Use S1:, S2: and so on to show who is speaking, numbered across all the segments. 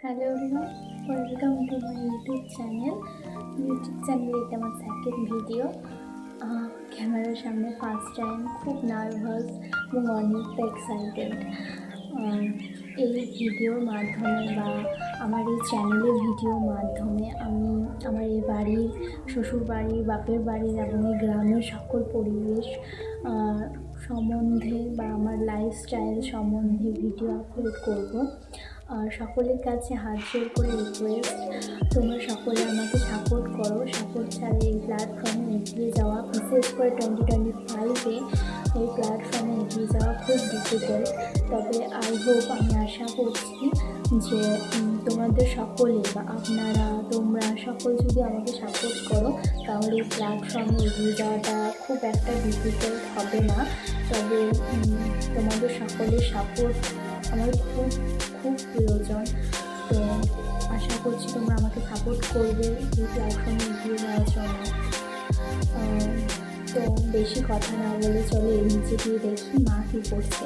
S1: Hello everyone, welcome to my YouTube channel. এটা আমার second video. ক্যামেরার সামনে ফার্স্ট টাইম, খুব নার্ভাস এবং অনেকটা এক্সাইটেড। এই ভিডিওর মাধ্যমে বা আমার এই চ্যানেলের ভিডিওর মাধ্যমে আমি আমার এই বাড়ির, শ্বশুর বাড়ির, বাপের বাড়ির এবং এই গ্রামের সকল পরিবেশ সম্বন্ধে বা আমার লাইফস্টাইল সম্বন্ধে ভিডিও আপলোড করব। সকলের কাছে হাত জোর করে রিকোয়েস্ট, তোমরা সকলে আমাকে সাপোর্ট করো। সাপোর্ট ছাড়া এই প্ল্যাটফর্মে এগিয়ে যাওয়া, বিশেষ করে 2025-এ এই প্ল্যাটফর্মে এগিয়ে যাওয়া খুব ডিফিকাল্ট। তবে আমি আশা করছি যে তোমাদের সকলে বা তোমরা সকল যদি আমাকে সাপোর্ট করো তাহলে এই প্ল্যাটফর্মে এগিয়ে যাওয়াটা খুব একটা ডিফিকাল্ট হবে না। তবে তোমাদের সকলের সাপোর্ট আমার খুব খুব প্রয়োজন। তো আশা করছি তোমরা আমাকে সাপোর্ট করবে এই প্ল্যাটফর্মে এগিয়ে যাওয়ার জন্য। তো বেশি কথা না বলে চলো এই নিচে দিয়ে দেখি মা কী করছে।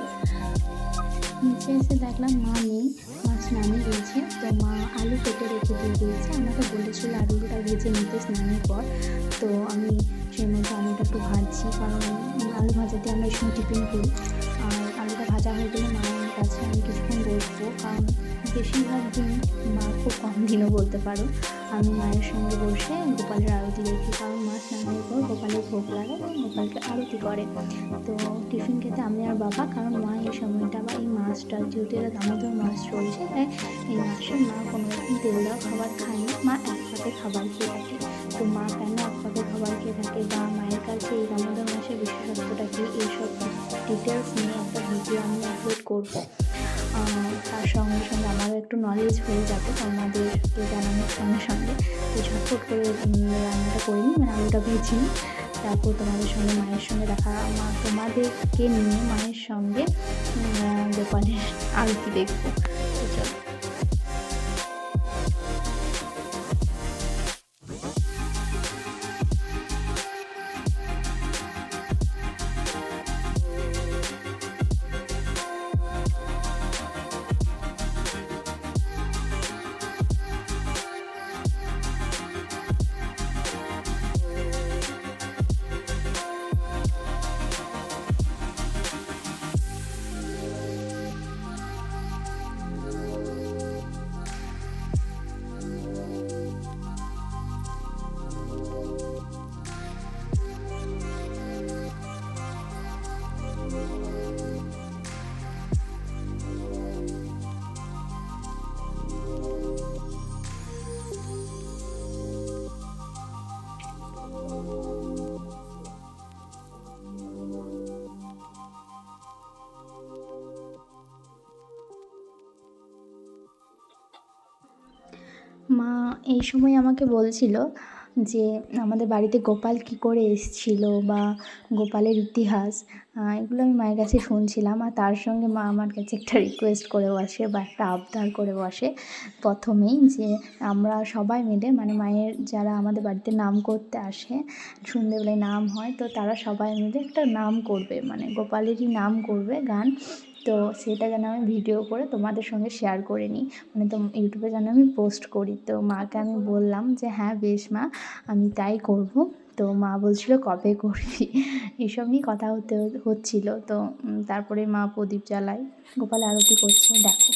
S1: নিচে এসে দেখলাম মা নেই, মা স্নানে গিয়েছে। তো মা আলু কেটে রেখে দিয়ে দিয়েছে, আমাকে বলেছিল আলুটা ভেজে নিতে স্নানের পর। তো আমি সেই মধ্যে আলুটা একটু ভাজছি, কারণ আলু ভাজাতে আমরা এই সময় টিফিন করি। আর আলুটা ভাজা হয়ে গেলে মায়ের কাছে আমি কিছুক্ষণ বসবো, কারণ বেশিরভাগ দিন বা খুব কম দিনও বলতে পারো আমি মায়ের সঙ্গে বসে গোপালের আরতি দেখি, কারণ মা স্নানের পর গোপালের ভোগ লাগে এবং গোপালকে আরতি করে। তো টিফিন খেতে আমি আর বাবা, কারণ মা এই সময়টা বা এই মাছটা যেহেতু এটা দামোদর মাছ চলছে, তাই এই মাসে মা কোনো রকম তেল দেওয়া খাবার খায় না, মা এক পাতে খাবার খেয়ে থাকে। তো মা কেন এক পাতে খাবার খেয়ে থাকে বা মায়ের কাছে এই দামোদর মাসের বিশেষত্বটা কি, এইসব ডিটেলস নিয়ে একটা ভিডিও আমি আপলোড করবো। তার সঙ্গে সঙ্গে আমারও একটু নলেজ হয়ে যাবে তোমাদেরকে জানানোর সঙ্গে সঙ্গে। তো ঝটফট করে রান্নাটা করে নিই, মানে আলুটা ভেজে নিই, তারপর তোমাদের সঙ্গে মায়ের সঙ্গে তোমাদেরকে নিয়ে মায়ের সঙ্গে গোপালের আরতি দেখবো। তো চলো। মা এই সময় আমাকে বলছিল যে আমাদের বাড়িতে গোপাল কী করে এসেছিল বা গোপালের ইতিহাস, এগুলো আমি মায়ের কাছে শুনছিলাম। আর তার সঙ্গে মা আমার কাছে একটা রিকোয়েস্ট করে বসে বা একটা আবদার করে বসে প্রথমেই, যে আমরা সবাই মিলে, মানে মায়ের যারা আমাদের বাড়িতে নাম করতে আসে, সন্ধ্যেবেলায় নাম হয়, তো তারা সবাই মিলে একটা নাম করবে, মানে গোপালেরই নাম করবে গান। তো সেটা যেন আমি ভিডিও করে তোমাদের সঙ্গে শেয়ার করে নিই, মানে তো ইউটিউবে যেন আমি পোস্ট করি। তো মাকে আমি বললাম যে হ্যাঁ বেশ মা, আমি তাই করব। তো মা বলছিল কবে করবি, এইসব নিয়ে কথা হচ্ছিল। তো তারপরে মা প্রদীপ জ্বালায়, গোপাল আরতি করছে, দেখো।